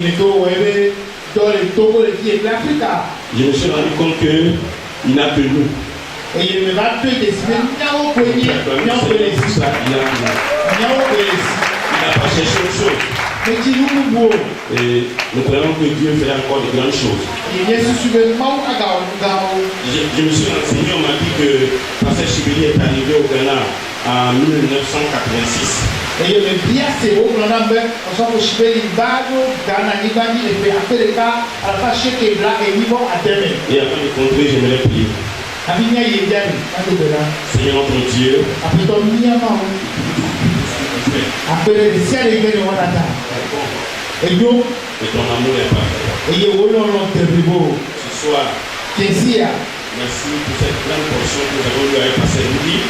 Je me suis rendu compte qu'il n'a que nous. Et il me va te décider, Il n'a pas cherché autre chose. Et nous croyons que Dieu fait encore de grandes choses. Je me suis renseigné, on m'a dit que Pasteur Chibeli est arrivé au Ghana en 1986. Et je me dis, c'est où on a on s'en fout Chibeli Bago, Ghana, Nibani, et puis après le cas, à la fin, chez Kebla et Nibon à Deme. Et avant de conclure, j'aimerais prier. Seigneur notre Dieu, et ton amour est parfait. Ce soir, merci pour cette grande portion que nous avons eu avec Pasteur Louis.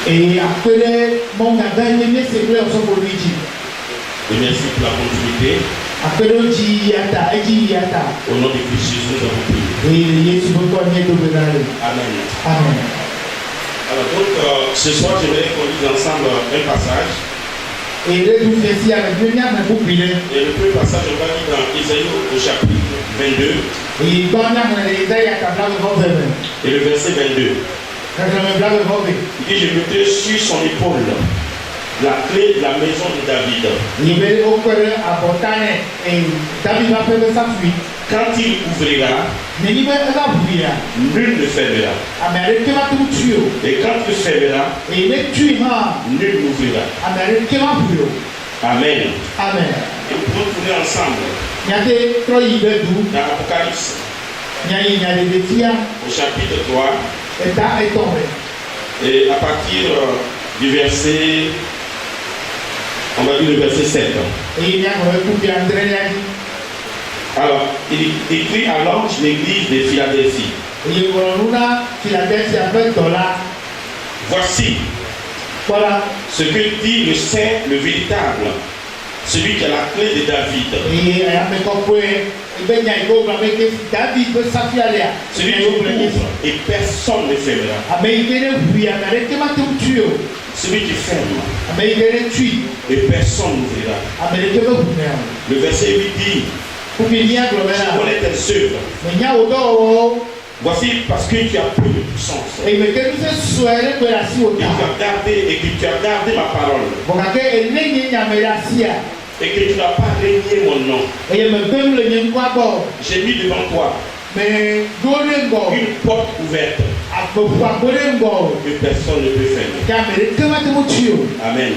Et merci pour la continuité. Au nom de Christ Jésus, nous avons prié. Amen. Alors donc, ce soir, j'aimerais qu'on lise ensemble un passage. Et le premier passage, on va lire dans Isaïe au chapitre 22. Et le verset 22. Il dit, je mettais sur son épaule la clé de la maison de David. Quand il ouvrira, nul ne fermera. Et quand il fermera, nul n'ouvrira. Amen. Et nous pouvons tourner ensemble dans l'Apocalypse au chapitre 3 et à partir du verset, on va dire le verset 7. Alors, il écrit à l'ange l'église de Philadelphie. Voici ce que dit le saint, le véritable, celui qui a la clé de David. Celui qui ouvre et personne ne fermera. Celui qui ferme et personne n'ouvrira. Le verset 8 dit, je connais tes œuvres. Voici parce que tu as peu de puissance. Et que tu as gardé ma parole. Et que tu n'as pas régné mon nom. J'ai mis devant toi une porte ouverte que personne ne peut fermer. Amen.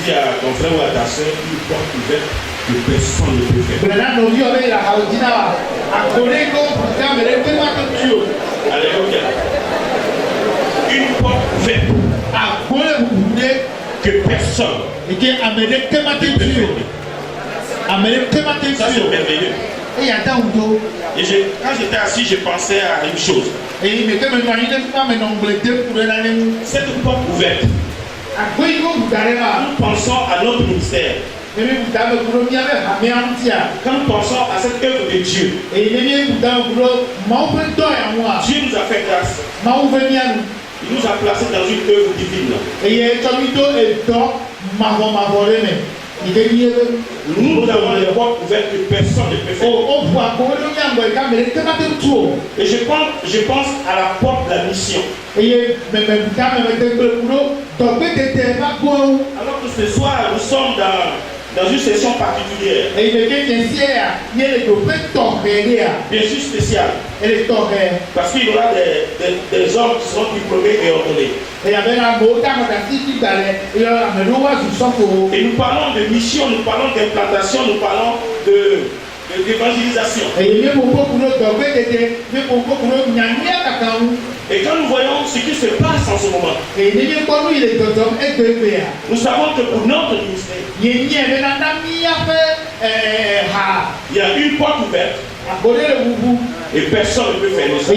Dis à ton frère ou à ta soeur, une porte ouverte que personne ne peut fermer. Alléluia. Une porte ouverte que personne ne peut fermer. Ça c'est merveilleux. Et quand j'étais assis, je pensais à une chose. Cette porte ouverte, nous pensons à notre ministère. Quand nous pensons à cette œuvre de Dieu, Dieu nous a fait grâce. Il nous a placés dans une œuvre divine. Nous avons les portes ouvertes que personne ne peut faire. Et je pense à la porte de la mission. Alors que ce soir, nous sommes dans une session particulière. Bien sûr spéciale. Parce qu'il y aura des hommes qui seront diplômés et ordonnés. Et nous parlons de mission, nous parlons d'implantation, nous parlons d'évangélisation. Et quand nous voyons ce qui se passe en ce moment, nous savons que pour notre ministère, il y a une porte ouverte et personne ne peut fermer ça.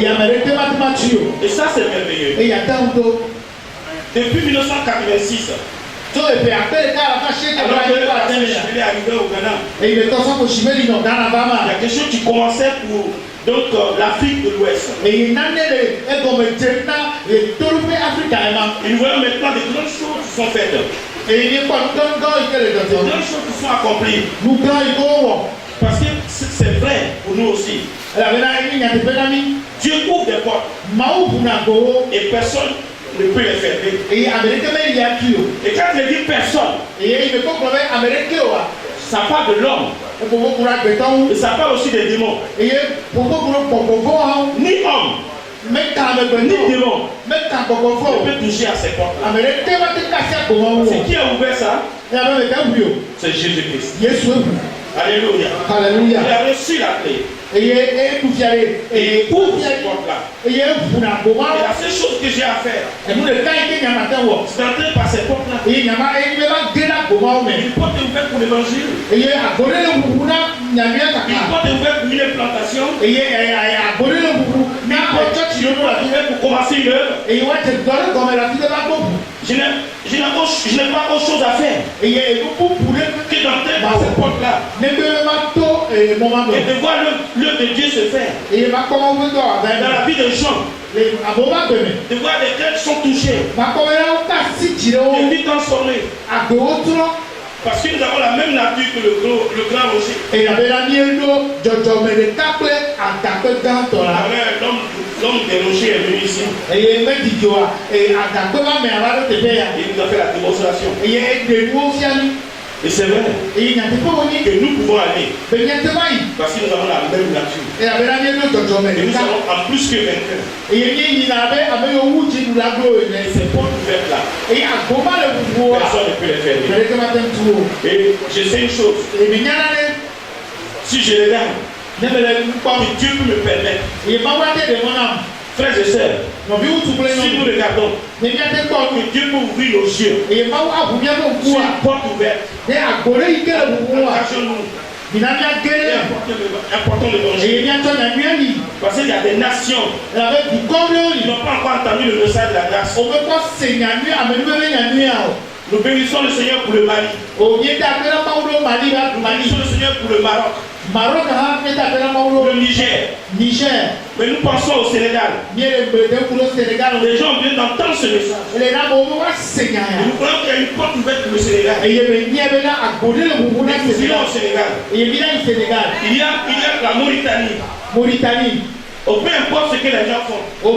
Et ça c'est merveilleux. Depuis 1986, alors que Chibeli est arrivé au Ghana, il y a quelque chose qui commençait pour l'Afrique de l'Ouest. Et nous voyons maintenant des grandes choses qui sont faites. Et il n'y a pas de deux choses qui sont accomplies. Parce que c'est vrai pour nous aussi. Dieu ouvre des portes. Et personne ne peut les fermer. Et quand je dis personne, ça parle de l'homme. Et ça parle aussi des démons. Ni homme, ni démon ne peut toucher à ces portes-là. C'est qui a ouvert ça? C'est Jésus-Christ. Alléluia. Alléluia. Il a reçu la clé. Et il ouvre cette porte-là. Et la seule chose que j'ai à faire, c'est d'entrer par cette porte-là. Une porte est ouverte pour l'évangile. Une porte est ouverte pour une plantation. Une porte est ouverte pour commencer une œuvre. Je n'ai pas autre chose à faire que d'entrer par cette porte-là et de voir l'œuvre de Dieu se faire dans la vie des gens, de voir les cœurs sont touchés, des vies transformées, parce que nous avons la même nature que le grand rocher. L'homme des rochers est venu ici. Il nous a fait la démonstration. Et c'est vrai que nous pouvons aller parce que nous avons la même nature. Et nous avons en plus que vainqueurs. Et ces portes ouvertes là, personne ne peut les fermer. Et je sais une chose, si je les garde, que Dieu peut me permettre, frères et sœurs, si nous regardons, que Dieu peut ouvrir nos yeux sur une porte ouverte, engagez-nous. Important l'évangile. Parce qu'il y a des nations qui n'ont pas encore entendu le message de la grâce. Nous bénissons le Seigneur pour le Mali. Nous bénissons le Seigneur pour le Maroc. Le Niger. Mais nous pensons au Sénégal. Les gens viennent d'entendre ce message. Et nous croyons qu'il y a une porte ouverte pour le Sénégal. Nous irons au Sénégal. Il y a la Mauritanie. Peu importe ce que les gens font. Peu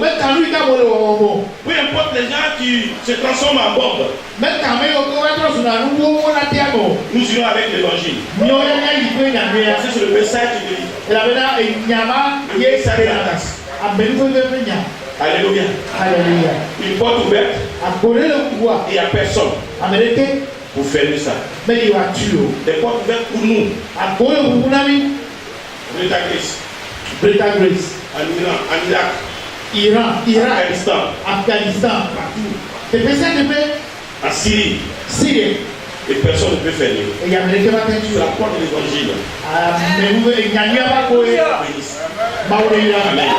importe les gens qui se transforment en bombes. Nous irons avec l'évangile. C'est le message de Dieu. Alléluia. Une porte ouverte. Et il n'y a personne pour fermer ça. Des portes ouvertes pour nous. Breta Grace. En Iran, Afghanistan, partout. En Syrie. Et personne ne peut fermer. C'est la porte de l'évangile. Amen.